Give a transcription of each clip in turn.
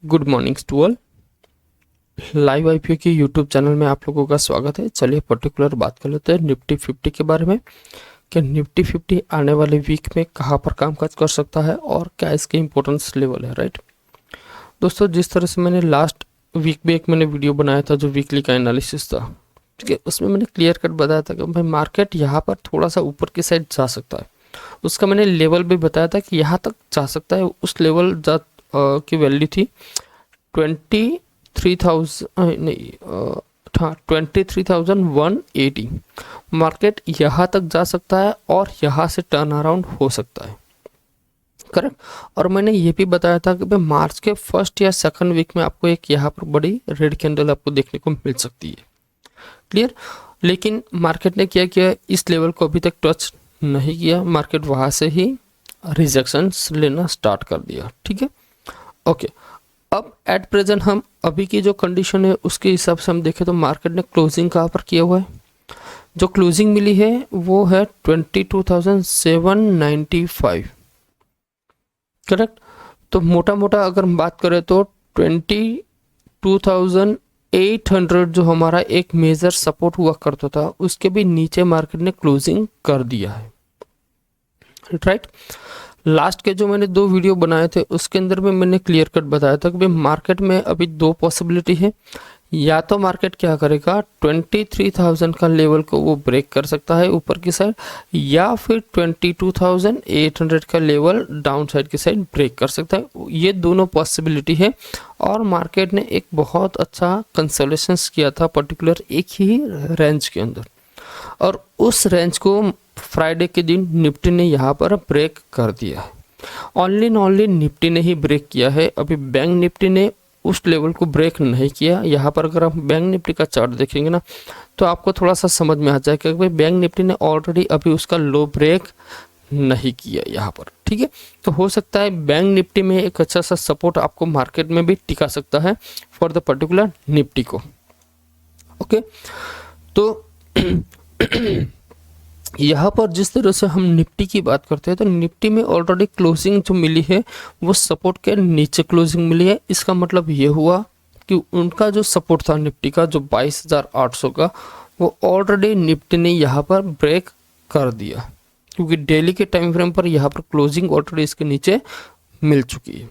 Good morning to all. Live IPO की YouTube channel में आप लोगों का स्वागत है। चलिए पर्टिकुलर बात कर लेते हैं निफ्टी 50 के बारे में कि निफ्टी 50 आने वाले वीक में कहाँ पर कामकाज कर सकता है और क्या इसके इंपॉर्टेंस लेवल है। राइट दोस्तों, जिस तरह से मैंने लास्ट वीक में मैंने वीडियो बनाया था जो वीकली का एनालिसिस था, ठीक है, उसमें मैंने क्लियर कट बताया था कि भाई मार्केट यहाँ पर थोड़ा सा ऊपर की साइड जा सकता है। उसका मैंने लेवल भी बताया था कि यहाँ तक जा सकता है। उस लेवल की वैल्यू थी 23,180। मार्केट यहाँ तक जा सकता है और यहाँ से टर्न अराउंड हो सकता है। करेक्ट। और मैंने ये भी बताया था कि भाई मार्च के फर्स्ट या सेकंड वीक में आपको एक यहाँ पर बड़ी रेड कैंडल आपको देखने को मिल सकती है। क्लियर। लेकिन मार्केट ने क्या किया, इस लेवल को अभी तक टच नहीं किया। मार्केट वहाँ से ही रिजेक्शंस लेना स्टार्ट कर दिया। ठीक है, ओके। अब एट प्रेजेंट हम अभी की जो कंडीशन है उसके हिसाब से हम देखें तो मार्केट ने क्लोजिंग कहाँ पर किया हुआ है। जो क्लोजिंग मिली है वो है 22,795। करेक्ट। तो मोटा मोटा अगर हम बात करें तो 22,800 जो हमारा एक मेजर सपोर्ट हुआ करता था उसके भी नीचे मार्केट ने क्लोजिंग कर दिया है। राइट। लास्ट के जो मैंने 2 वीडियो बनाए थे उसके अंदर में मैंने क्लियर कट बताया था कि भाई मार्केट में अभी 2 पॉसिबिलिटी है। या तो मार्केट क्या करेगा 23,000 का लेवल को वो ब्रेक कर सकता है ऊपर की साइड, या फिर 22,800 का लेवल डाउन साइड की साइड ब्रेक कर सकता है। ये दोनों पॉसिबिलिटी है और मार्केट ने एक बहुत अच्छा कंसोलिडेशन किया था पर्टिकुलर एक ही रेंज के अंदर, और उस रेंज को फ्राइडे के दिन निफ्टी ने यहाँ पर ब्रेक कर दिया है। ओनली निफ्टी ने ही ब्रेक किया है। अभी बैंक निफ्टी ने उस लेवल को ब्रेक नहीं किया। यहाँ पर अगर हम बैंक निफ्टी का चार्ट देखेंगे ना तो आपको थोड़ा सा समझ में आ जाएगा कि भाई बैंक निफ्टी ने ऑलरेडी अभी उसका लो ब्रेक नहीं किया यहाँ पर। ठीक है, तो हो सकता है बैंक निफ्टी में एक अच्छा सा सपोर्ट आपको मार्केट में भी टिका सकता है फॉर द पर्टिकुलर निफ्टी को। ओके, तो यहाँ पर जिस तरह से हम निफ्टी की बात करते हैं तो निफ्टी में ऑलरेडी क्लोजिंग जो मिली है वो सपोर्ट के नीचे क्लोजिंग मिली है। इसका मतलब ये हुआ कि उनका जो सपोर्ट था निफ्टी का जो 22,800 का, वो ऑलरेडी निफ्टी ने यहाँ पर ब्रेक कर दिया, क्योंकि डेली के टाइम फ्रेम पर यहाँ पर क्लोजिंग ऑलरेडी इसके नीचे मिल चुकी है।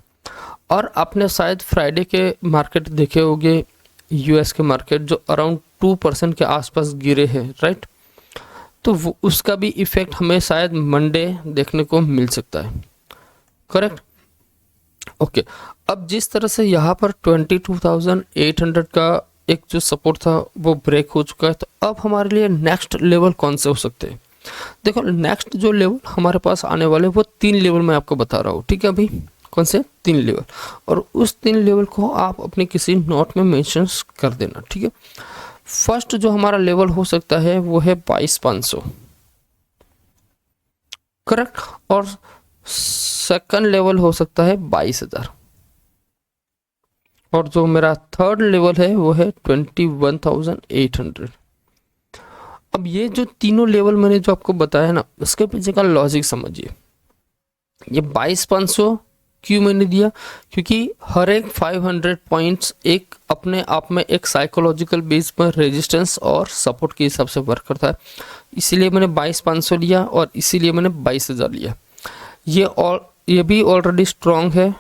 और आपने शायद फ्राइडे के मार्केट देखे होंगे, यूएस के मार्केट जो अराउंड 2% के आसपास गिरे हैं। राइट, तो वो उसका भी इफेक्ट हमें शायद मंडे देखने को मिल सकता है। Correct, okay. अब जिस तरह से यहाँ पर 22,800 का एक जो सपोर्ट था वो ब्रेक हो चुका है, तो अब हमारे लिए नेक्स्ट लेवल कौन से हो सकते हैं। देखो, नेक्स्ट जो लेवल हमारे पास आने वाले वो 3 लेवल मैं आपको बता रहा हूँ। ठीक है, अभी कौन से 3 लेवल, और उस 3 लेवल को आप अपने किसी नोट में मेंशन कर देना। ठीक है, फर्स्ट जो हमारा लेवल हो सकता है वो है 22,500। करेक्ट, और सेकंड लेवल हो सकता है 22,000, और जो मेरा थर्ड लेवल है वो है 21,800। अब ये जो तीनों लेवल मैंने जो आपको बताया ना उसके पीछे का लॉजिक समझिए। ये 22,500 क्यों मैंने दिया, क्योंकि हर एक 500 पॉइंट्स एक अपने आप में एक साइकोलॉजिकल बेस पर रेजिस्टेंस और सपोर्ट के हिसाब से वर्क करता है। इसीलिए मैंने 22,500 लिया और इसीलिए मैंने 22,000 लिया। ये भी ऑलरेडी स्ट्रॉन्ग है,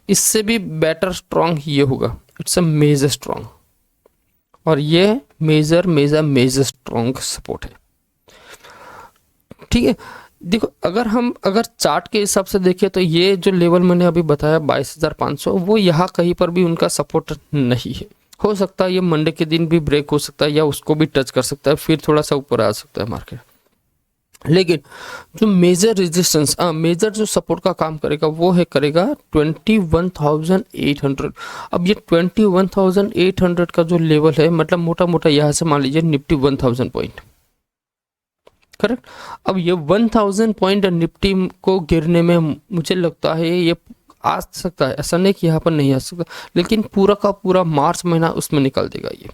इससे भी बेटर स्ट्रॉन्ग ये होगा। इट्स अ मेजर स्ट्रॉन्ग, और ये मेजर स्ट्रॉन्ग सपोर्ट है। ठीक है, देखो, अगर चार्ट के हिसाब से देखें तो ये जो लेवल मैंने अभी बताया 22,500 वो यहाँ कहीं पर भी उनका सपोर्ट नहीं है। हो सकता है ये मंडे के दिन भी ब्रेक हो सकता है या उसको भी टच कर सकता है, फिर थोड़ा सा ऊपर आ सकता है मार्केट। लेकिन जो मेजर रेजिस्टेंस मेजर जो सपोर्ट का काम करेगा वो है करेगा 21,800। अब ये 21,800 का जो लेवल है, मतलब मोटा मोटा यहाँ से मान लीजिए निफ्टी 1,000 पॉइंट। करेक्ट, अब ये 1,000 पॉइंट निफ्टी को गिरने में मुझे लगता है ये आ सकता है, ऐसा नहीं कि यहाँ पर नहीं आ सकता, लेकिन पूरा का पूरा मार्च महीना उसमें निकल देगा ये।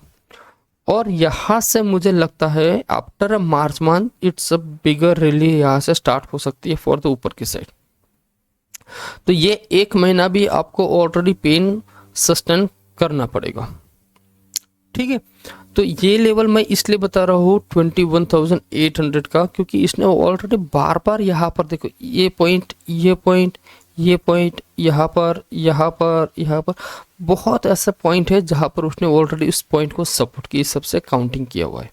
और यहाँ से मुझे लगता है after March month it's a bigger rally यहाँ से स्टार्ट हो सकती है फॉर द ऊपर की साइड। तो ये 1 महीना भी आपको ऑलरेडी पेन सस्टेन करना पड़ेगा, ठीक है। तो ये लेवल मैं इसलिए बता रहा हूँ 21,800 का, क्योंकि इसने ऑलरेडी बार बार यहाँ पर देखो ये पॉइंट ये पॉइंट ये पॉइंट यहाँ पर यहाँ पर यहाँ पर बहुत ऐसा पॉइंट है जहाँ पर उसने ऑलरेडी उस पॉइंट को सपोर्ट की हिसाब से काउंटिंग किया हुआ है।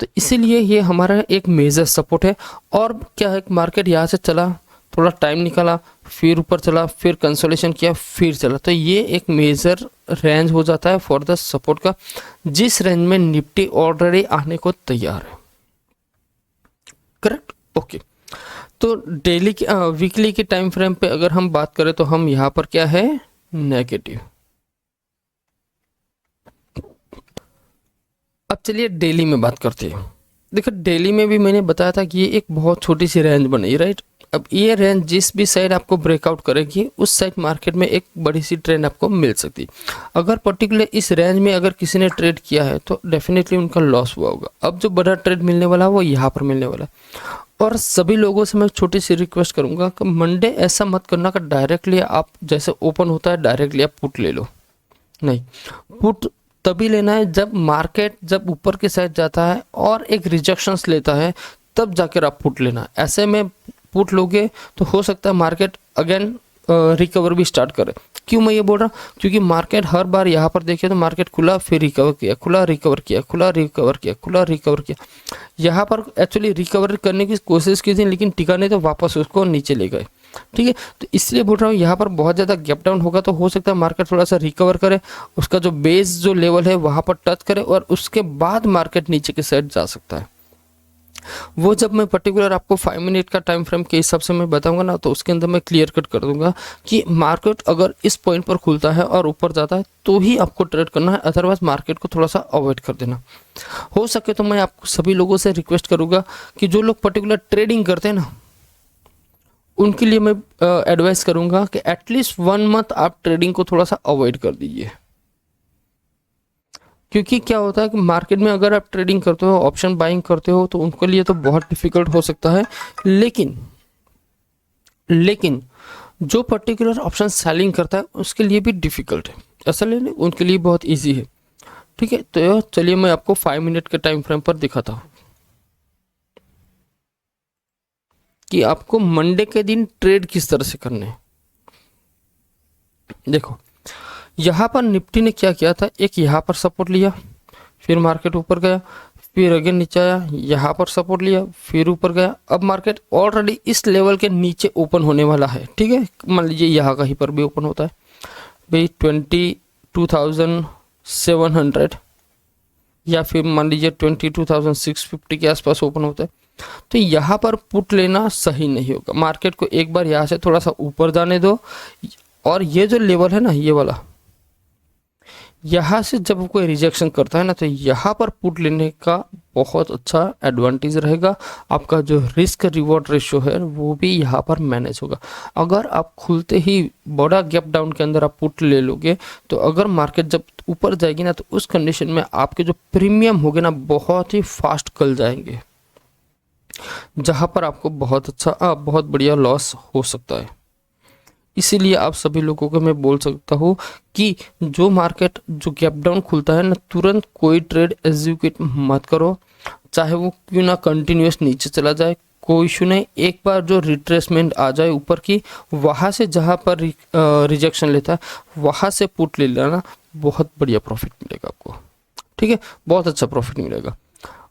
तो इसीलिए ये हमारा एक मेजर सपोर्ट है। और क्या है, मार्केट यहाँ से चला, थोड़ा टाइम निकाला, फिर ऊपर चला, फिर कंसोलिडेशन किया, फिर चला, तो ये एक मेजर रेंज हो जाता है फॉर द सपोर्ट का, जिस रेंज में निफ्टी ऑलरेडी आने को तैयार है। Correct, okay. तो डेली की वीकली के टाइम फ्रेम पे अगर हम बात करें तो हम यहाँ पर क्या है, नेगेटिव। अब चलिए डेली में बात करते हैं। देखो डेली में भी मैंने बताया था कि ये एक बहुत छोटी सी रेंज बनी, राइट। अब ये रेंज जिस भी साइड आपको ब्रेकआउट करेगी उस साइड मार्केट में एक बड़ी सी ट्रेंड आपको मिल सकती है। अगर पर्टिकुलर इस रेंज में अगर किसी ने ट्रेड किया है तो डेफिनेटली उनका लॉस हुआ होगा। अब जो बड़ा ट्रेड मिलने वाला है वो यहाँ पर मिलने वाला है। और सभी लोगों से मैं छोटी सी रिक्वेस्ट करूँगा कि मंडे ऐसा मत करना कि डायरेक्टली आप जैसे ओपन होता है डायरेक्टली आप पुट ले लो, नहीं। पुट तभी लेना है जब मार्केट जब ऊपर की साइड जाता है और एक रिजेक्शंस लेता है, तब जाकर आप पुट लेना। ऐसे में पुट लोगे तो हो सकता है मार्केट अगेन रिकवर भी स्टार्ट करे। क्यों मैं ये बोल रहा हूँ, क्योंकि मार्केट हर बार यहाँ पर देखिए तो मार्केट खुला फिर रिकवर किया, खुला रिकवर किया, खुला रिकवर किया, खुला रिकवर किया। यहाँ पर एक्चुअली रिकवर करने की कोशिश की थी लेकिन टिका नहीं, तो वापस उसको नीचे ले गए, ठीक है। तो इसलिए बोल रहा हूँ यहाँ पर बहुत ज़्यादा गैप डाउन होगा, तो हो सकता है मार्केट थोड़ा सा रिकवर करे, उसका जो बेस जो लेवल है वहाँ पर टच करे और उसके बाद मार्केट नीचे की साइड जा सकता है। वो जब मैं पर्टिकुलर आपको 5 मिनट का टाइम फ्रेम के हिसाब से मैं बताऊंगा ना, तो उसके अंदर मैं क्लियर कट कर दूंगा कि मार्केट अगर इस पॉइंट पर खुलता है और ऊपर जाता है तो ही आपको ट्रेड करना है, अदरवाइज मार्केट को थोड़ा सा अवॉइड कर देना। हो सके तो मैं आपको सभी लोगों से रिक्वेस्ट करूंगा कि जो लोग पर्टिकुलर ट्रेडिंग करते हैं ना, उनके लिए मैं एडवाइस करूंगा कि एटलीस्ट 1 मंथ आप ट्रेडिंग को थोड़ा सा अवॉइड कर दीजिए। क्योंकि क्या होता है कि मार्केट में अगर आप ट्रेडिंग करते हो, ऑप्शन बाइंग करते हो, तो उनके लिए तो बहुत डिफिकल्ट हो सकता है, लेकिन जो पर्टिकुलर ऑप्शन सेलिंग करता है उसके लिए भी डिफिकल्ट है, ऐसा नहीं उनके लिए बहुत इजी है, ठीक है। तो चलिए मैं आपको 5 मिनट के टाइम फ्रेम पर दिखाता हूँ कि आपको मंडे के दिन ट्रेड किस तरह से करने हैं। देखो यहाँ पर निफ्टी ने क्या किया था, एक यहाँ पर सपोर्ट लिया, फिर मार्केट ऊपर गया, फिर अगेन नीचे आया, यहाँ पर सपोर्ट लिया, फिर ऊपर गया। अब मार्केट ऑलरेडी इस लेवल के नीचे ओपन होने वाला है, ठीक है। मान लीजिए यहाँ कहीं पर भी ओपन होता है भाई 22,700 या फिर मान लीजिए 22,650 के आसपास ओपन होता है, तो यहाँ पर पुट लेना सही नहीं होगा। मार्केट को एक बार यहाँ से थोड़ा सा ऊपर जाने दो, और ये जो लेवल है ना, ये वाला, यहाँ से जब कोई रिजेक्शन करता है ना, तो यहाँ पर पुट लेने का बहुत अच्छा एडवांटेज रहेगा। आपका जो रिस्क रिवॉर्ड रेशियो है वो भी यहाँ पर मैनेज होगा। अगर आप खुलते ही बड़ा गैप डाउन के अंदर आप पुट ले लोगे, तो अगर मार्केट जब ऊपर जाएगी ना, तो उस कंडीशन में आपके जो प्रीमियम होंगे ना बहुत ही फास्ट कल जाएंगे, जहाँ पर आपको बहुत बढ़िया लॉस हो सकता है। इसीलिए आप सभी लोगों को मैं बोल सकता हूँ कि जो मार्केट जो गैप डाउन खुलता है ना, तुरंत कोई ट्रेड एग्जीक्यूट मत करो, चाहे वो क्यों ना कंटिन्यूस नीचे चला जाए, कोई इशू नहीं। एक बार जो रिट्रेसमेंट आ जाए ऊपर की, वहाँ से जहाँ पर रिजेक्शन लेता है वहाँ से पुट ले लेना, बहुत बढ़िया प्रॉफिट मिलेगा आपको, ठीक है, बहुत अच्छा प्रॉफिट मिलेगा।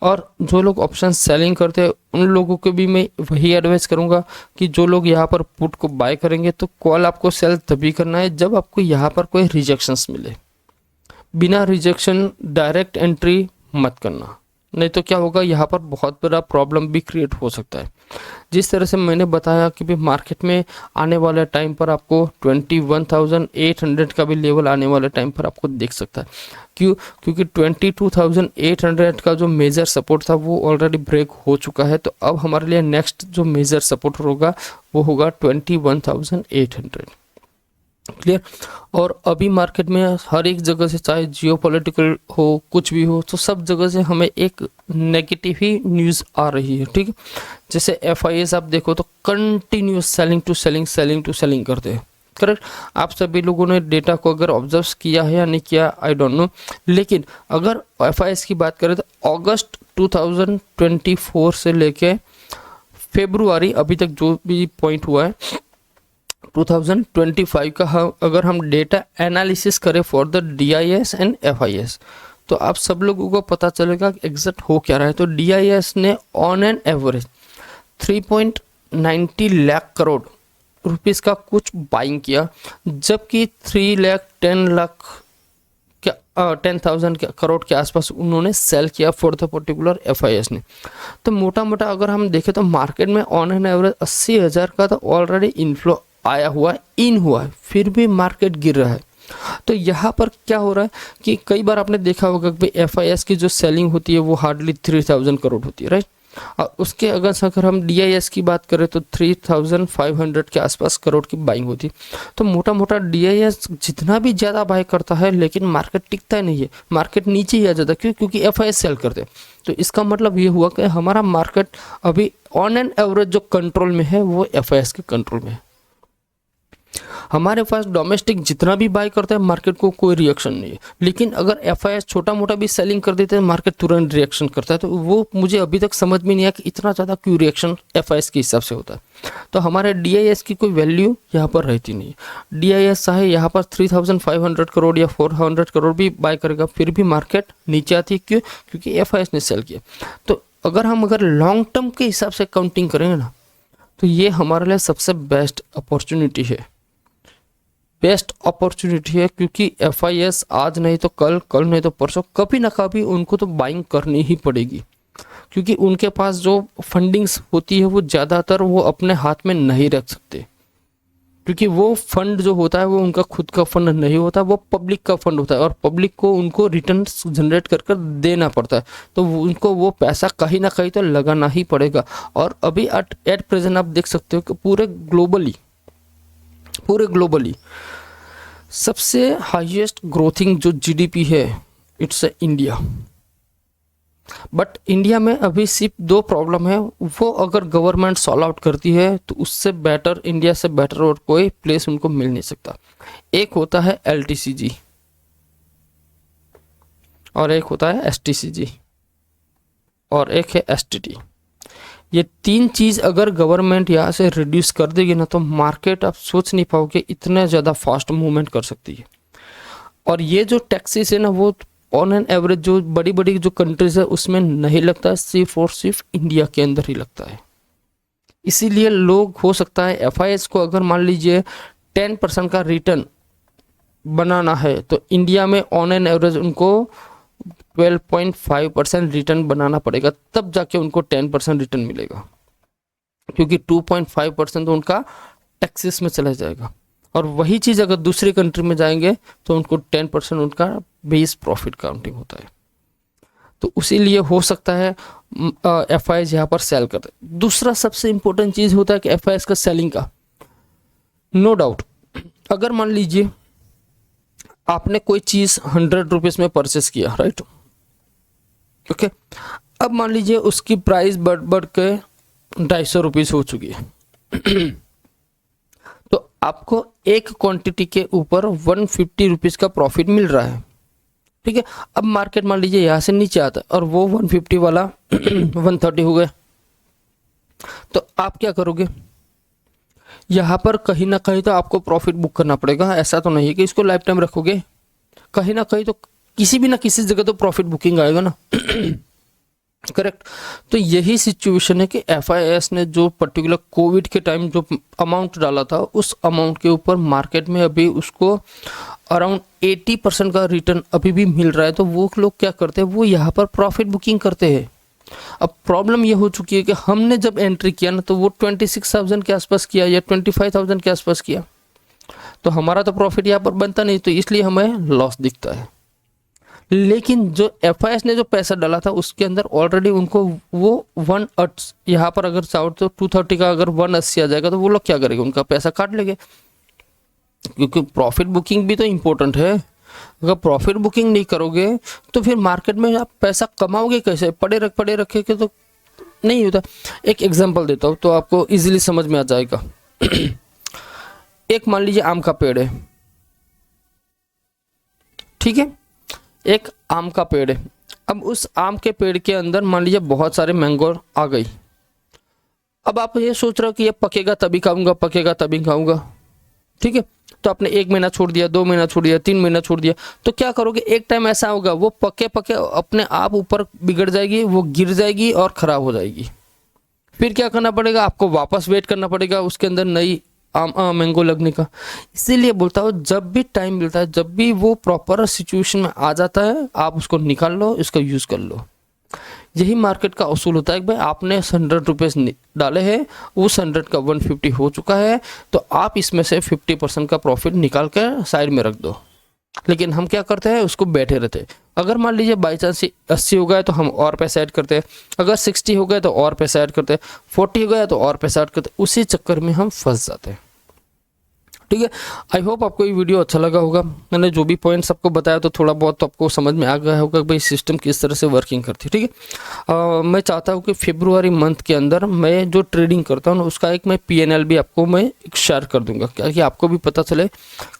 और जो लोग ऑप्शन सेलिंग करते हैं उन लोगों को भी मैं वही एडवाइस करूंगा कि जो लोग यहाँ पर पुट को बाय करेंगे, तो कॉल आपको सेल तभी करना है जब आपको यहाँ पर कोई रिजेक्शंस मिले। बिना रिजेक्शन डायरेक्ट एंट्री मत करना, नहीं तो क्या होगा, यहाँ पर बहुत बड़ा प्रॉब्लम भी क्रिएट हो सकता है। जिस तरह से मैंने बताया कि भी मार्केट में आने वाले टाइम पर आपको 21,800 का भी लेवल आने वाले टाइम पर आपको देख सकता है। क्योंकि 22,800 का जो मेजर सपोर्ट था वो ऑलरेडी ब्रेक हो चुका है। तो अब हमारे लिए नेक्स्ट जो मेजर सपोर्ट होगा वो होगा 21,800। क्लियर। और अभी मार्केट में हर एक जगह से, चाहे जियोपॉलिटिकल हो कुछ भी हो, तो सब जगह से हमें एक नेगेटिव ही न्यूज़ आ रही है, ठीक है। जैसे FIS आप देखो तो continuous selling to selling, selling to selling करते हैं, करेक्ट। आप सभी लोगों ने डेटा को अगर ऑब्जर्व किया है या नहीं किया, आई डोंट नो, लेकिन अगर FIS की बात करें तो अगस्त 2024 से लेके फेब्रुआरी अभी तक जो भी पॉइंट हुआ है 2025 का, अगर हम डेटा एनालिसिस करें for the DIS and FIS, तो आप सब लोगों को पता चलेगा एग्जैक्ट हो क्या रहा है। तो DIS ने on an average 3.90 lakh crore rupees का कुछ बाइंग किया, जबकि 10,000 करोड़ के आसपास उन्होंने सेल किया फॉर द पर्टिकुलर FIS ने। तो मोटा मोटा अगर हम देखें तो मार्केट में ऑन एन एवरेज 80,000 का तो ऑलरेडी इनफ्लो आया हुआ है, इन हुआ है, फिर भी मार्केट गिर रहा है। तो यहाँ पर क्या हो रहा है कि कई बार आपने देखा होगा कि FIS की जो सेलिंग होती है वो हार्डली 3,000 करोड़ होती है, राइट। और उसके अगर हम DIS की बात करें तो 3,500 के आसपास करोड़ की बाइंग होती है। तो मोटा मोटा DIS जितना भी ज़्यादा बाई करता है लेकिन मार्केट टिकता ही नहीं है, मार्केट नीचे ही आ जाता है। क्यों? क्योंकि FIS सेल करते हैं। तो इसका मतलब ये हुआ कि हमारा मार्केट अभी ऑन एन एवरेज जो कंट्रोल में है वो FIS के कंट्रोल में है। हमारे पास डोमेस्टिक जितना भी बाय करता है मार्केट को कोई रिएक्शन नहीं है, लेकिन अगर FIS छोटा मोटा भी सेलिंग कर देते हैं मार्केट तुरंत रिएक्शन करता है। तो वो मुझे अभी तक समझ में नहीं आया कि इतना ज़्यादा क्यों रिएक्शन FIS के हिसाब से होता है। तो हमारे DIS की कोई वैल्यू यहाँ पर रहती नहीं। DIS चाहे यहाँ पर 3,500 करोड़ या 400 करोड़ भी बाय करेगा फिर भी मार्केट नीचे आती है। क्यों? क्योंकि FIS ने सेल किया। तो अगर लॉन्ग टर्म के हिसाब से काउंटिंग करेंगे ना, तो ये हमारे लिए सबसे बेस्ट अपॉर्चुनिटी है, क्योंकि FIS आज नहीं तो कल, कल नहीं तो परसों, कभी ना कभी उनको तो बाइंग करनी ही पड़ेगी। क्योंकि उनके पास जो फंडिंग्स होती है वो ज़्यादातर वो अपने हाथ में नहीं रख सकते, क्योंकि वो फंड जो होता है वो उनका खुद का फंड नहीं होता, वो पब्लिक का फंड होता है और पब्लिक को उनको रिटर्न जनरेट कर कर देना पड़ता है। तो उनको वो पैसा कहीं ना कहीं तो लगाना ही पड़ेगा। और अभी एट प्रेजेंट आप देख सकते हो कि पूरे ग्लोबली सबसे हाईएस्ट ग्रोथिंग जो GDP है इट्स इंडिया। बट इंडिया में अभी सिर्फ 2 प्रॉब्लम है, वो अगर गवर्नमेंट सॉल्व आउट करती है तो उससे बेटर, इंडिया से बेटर और कोई प्लेस उनको मिल नहीं सकता। एक होता है LTCG और एक होता है STCG और एक है STT। ये 3 चीज़ अगर गवर्नमेंट यहाँ से रिड्यूस कर देगी ना तो मार्केट आप सोच नहीं पाओगे इतना ज़्यादा फास्ट मूवमेंट कर सकती है। और ये जो टैक्सेस है ना वो ऑन एन एवरेज जो बड़ी बड़ी जो कंट्रीज है उसमें नहीं लगता है, सिर्फ और सिर्फ इंडिया के अंदर ही लगता है। इसीलिए लोग, हो सकता है FIS को अगर मान लीजिए 10% का रिटर्न बनाना है तो इंडिया में ऑन एन एवरेज उनको 12.5% रिटर्न बनाना पड़ेगा, तब जाके उनको 10% रिटर्न मिलेगा। क्योंकि 2.5% तो उनका टैक्सेस में चला जाएगा। और वही चीज़ अगर दूसरी कंट्री में जाएंगे तो उनको 10% उनका बेस प्रॉफिट काउंटिंग होता है। तो उसीलिए हो सकता है FIS यहाँ पर सेल करते हैं। दूसरा सबसे इंपॉर्टेंट चीज़ होता है कि FIS का सेलिंग का, नो डाउट, अगर मान लीजिए आपने कोई चीज़ 100 रुपीज़ में परचेस किया, राइट, ओके, अब मान लीजिए उसकी प्राइस बढ़ के 250 रुपीज़ हो चुकी है तो आपको एक क्वांटिटी के ऊपर 150 रुपीज़ का प्रॉफिट मिल रहा है, ठीक है। अब मार्केट मान लीजिए यहाँ से नीचे आता है और वो 150 वाला 130 हो गया, तो आप क्या करोगे? यहाँ पर कहीं ना कहीं तो आपको प्रॉफिट बुक करना पड़ेगा। ऐसा तो नहीं है कि इसको लाइफ टाइम रखोगे, कहीं ना कहीं तो किसी भी ना किसी जगह तो प्रॉफिट बुकिंग आएगा ना करेक्ट। तो यही सिचुएशन है कि FIS ने जो पर्टिकुलर कोविड के टाइम जो अमाउंट डाला था उस अमाउंट के ऊपर मार्केट में अभी उसको अराउंड 80% का रिटर्न अभी भी मिल रहा है। तो वो लोग क्या करते हैं, वो यहाँ पर प्रॉफिट बुकिंग करते हैं। अब प्रॉब्लम ये हो चुकी है कि हमने जब एंट्री किया ना तो वो 26,000 के आसपास किया या 25,000 के आसपास किया, तो हमारा तो प्रॉफिट यहाँ पर बनता नहीं, तो इसलिए हमें लॉस दिखता है। लेकिन जो FIS ने जो पैसा डाला था उसके अंदर ऑलरेडी उनको वो 180, यहाँ पर अगर चाहो तो 230 का अगर 180 आ जाएगा तो वो लोग क्या करेंगे, उनका पैसा काट लेंगे। क्योंकि प्रॉफिट बुकिंग भी तो इम्पोर्टेंट है। अगर प्रॉफिट बुकिंग नहीं करोगे तो फिर मार्केट में आप पैसा कमाओगे कैसे? पड़े रखे के तो नहीं होता। एक एग्जांपल देता हूँ तो आपको इजीली समझ में आ जाएगा। एक मान लीजिए आम का पेड़ है, ठीक है, एक आम का पेड़ है। अब उस आम के पेड़ के अंदर मान लीजिए बहुत सारे मैंगो आ गई। अब आप ये सोच रहे हो कि ये पकेगा तभी खाऊंगा, पकेगा तभी खाऊंगा, ठीक है। तो आपने 1 महीना छोड़ दिया, 2 महीना छोड़ दिया, 3 महीना छोड़ दिया, तो क्या करोगे? एक टाइम ऐसा होगा वो पके पके अपने आप ऊपर बिगड़ जाएगी, वो गिर जाएगी और खराब हो जाएगी। फिर क्या करना पड़ेगा? आपको वापस वेट करना पड़ेगा उसके अंदर नई मैंगो लगने का। इसीलिए बोलता हूँ जब भी टाइम मिलता है, जब भी वो प्रॉपर सिचुएशन में आ जाता है, आप उसको निकाल लो, इसका यूज कर लो। यही मार्केट का उसूल होता है कि भाई आपने 100 रुपीज़ डाले हैं, उस 100 का 150 हो चुका है, तो आप इसमें से 50% का प्रॉफिट निकाल कर साइड में रख दो। लेकिन हम क्या करते हैं? उसको बैठे रहते हैं। अगर मान लीजिए बाई चांस 80 हो गया तो हम और पैसा ऐड करते हैं, अगर 60 हो गया तो और पैसा ऐड करते हैं, 40 हो गया तो और पैसा ऐड करते हैं। उसी चक्कर में हम फंस जाते हैं, ठीक है। आई होप आपको ये वीडियो अच्छा लगा होगा। मैंने जो भी पॉइंट्स आपको बताया तो थोड़ा बहुत तो आपको समझ में आ गया होगा कि भाई सिस्टम किस तरह से वर्किंग करती है, ठीक है। मैं चाहता हूँ कि फरवरी मंथ के अंदर मैं जो ट्रेडिंग करता हूँ उसका एक मैं PNL भी आपको मैं एक शेयर कर दूंगा, क्या कि आपको भी पता चले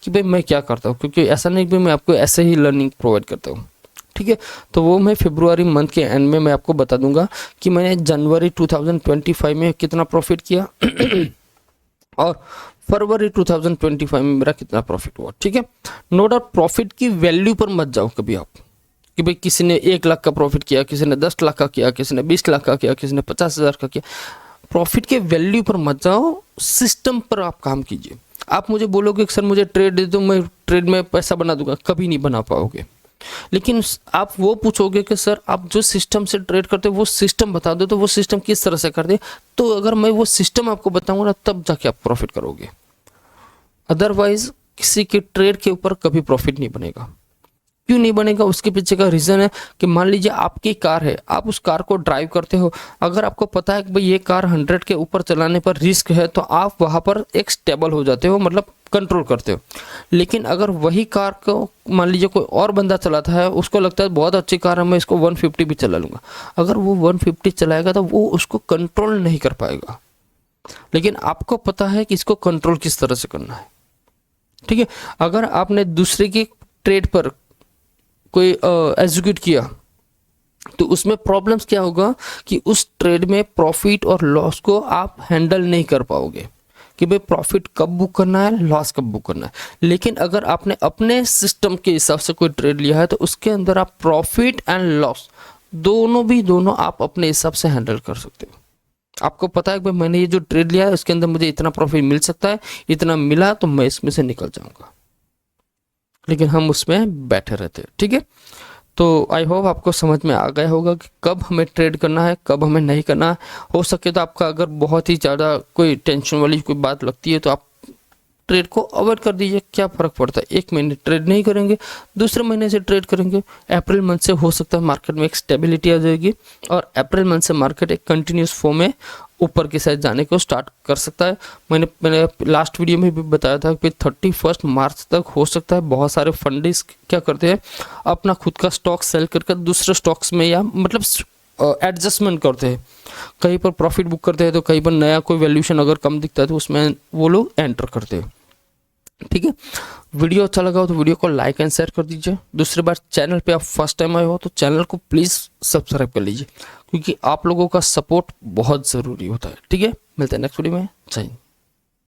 कि भाई मैं क्या करता हूँ, क्योंकि ऐसा नहीं कि मैं आपको ऐसे ही लर्निंग प्रोवाइड करता हूँ, ठीक है। तो वो मैं फरवरी मंथ के एंड में मैं आपको बता दूंगा कि मैंने जनवरी 2025 में कितना प्रॉफिट किया और फरवरी 2025 में मेरा कितना प्रॉफिट हुआ, ठीक है। नो डाउट प्रॉफिट की वैल्यू पर मत जाओ कभी आप कि भाई किसी ने 1 लाख का प्रॉफिट किया, किसी ने 10 लाख का किया, किसी ने 20 लाख का किया, किसी ने 50,000 का किया। प्रॉफिट के वैल्यू पर मत जाओ, सिस्टम पर आप काम कीजिए। आप मुझे बोलोगे कि सर मुझे ट्रेड दे दो, मैं ट्रेड में पैसा बना दूंगा, कभी नहीं बना पाओगे। लेकिन आप वो पूछोगे कि सर आप जो सिस्टम से ट्रेड करते हो वो सिस्टम बता दो, तो वो सिस्टम किस तरह से करते, तो अगर मैं वो सिस्टम आपको बताऊंगा ना तब जाके आप प्रॉफिट करोगे। अदरवाइज किसी के ट्रेड के ऊपर कभी प्रॉफिट नहीं बनेगा। क्यों नहीं बनेगा? उसके पीछे का रीजन है कि मान लीजिए आपकी कार है, आप उस कार को ड्राइव करते हो, अगर आपको पता है कि भाई ये कार 100 के ऊपर चलाने पर रिस्क है, तो आप वहां पर एक स्टेबल हो जाते हो, मतलब कंट्रोल करते हो। लेकिन अगर वही कार को मान लीजिए कोई और बंदा चलाता है, उसको लगता है बहुत अच्छी कार है, मैं इसको 150 भी चला लूंगा, अगर वो 150 चलाएगा तो वो उसको कंट्रोल नहीं कर पाएगा। लेकिन आपको पता है कि इसको कंट्रोल किस तरह से करना है, ठीक है। अगर आपने दूसरे की ट्रेड पर कोई एग्जीक्यूट किया तो उसमें प्रॉब्लम्स क्या होगा कि उस ट्रेड में प्रॉफिट और लॉस को आप हैंडल नहीं कर पाओगे कि भाई प्रॉफिट कब बुक करना है, लॉस कब बुक करना है। लेकिन अगर आपने अपने सिस्टम के हिसाब से कोई ट्रेड लिया है तो उसके अंदर आप प्रॉफिट एंड लॉस दोनों आप अपने हिसाब से हैंडल कर सकते हो। आपको पता है कि भाई मैंने ये जो ट्रेड लिया है उसके अंदर मुझे इतना प्रॉफिट मिल सकता है, इतना मिला तो मैं इसमें से निकल जाऊंगा। लेकिन हम उसमें बैठे रहते हैं, ठीक है। तो आई होप आपको समझ में आ गया होगा कि कब हमें ट्रेड करना है, कब हमें नहीं करना है। हो सके तो आपका अगर बहुत ही ज़्यादा कोई टेंशन वाली कोई बात लगती है तो आप ट्रेड को अवॉइड कर दीजिए। क्या फ़र्क पड़ता है, 1 महीने ट्रेड नहीं करेंगे, दूसरे महीने से ट्रेड करेंगे। अप्रैल मंथ से हो सकता है मार्केट में एक स्टेबिलिटी आ जाएगी और अप्रैल मंथ से मार्केट एक कंटिन्यूस फॉर्म में ऊपर की साइड जाने को स्टार्ट कर सकता है। मैंने लास्ट वीडियो में भी बताया था कि 31 मार्च तक हो सकता है बहुत सारे फंडिस क्या करते हैं, अपना खुद का स्टॉक सेल करके दूसरे स्टॉक्स में या मतलब एडजस्टमेंट करते हैं। कहीं पर प्रॉफिट बुक करते हैं तो कहीं पर नया कोई वैल्यूशन अगर कम दिखता है तो उसमें वो लोग एंटर करते हैं, ठीक है। वीडियो अच्छा लगा हो तो वीडियो को लाइक एंड शेयर कर दीजिए। दूसरी बार चैनल पे आप फर्स्ट टाइम आए हो तो चैनल को प्लीज़ सब्सक्राइब कर लीजिए, क्योंकि आप लोगों का सपोर्ट बहुत ज़रूरी होता है, ठीक है। मिलते हैं नेक्स्ट वीडियो में। जय हिंद।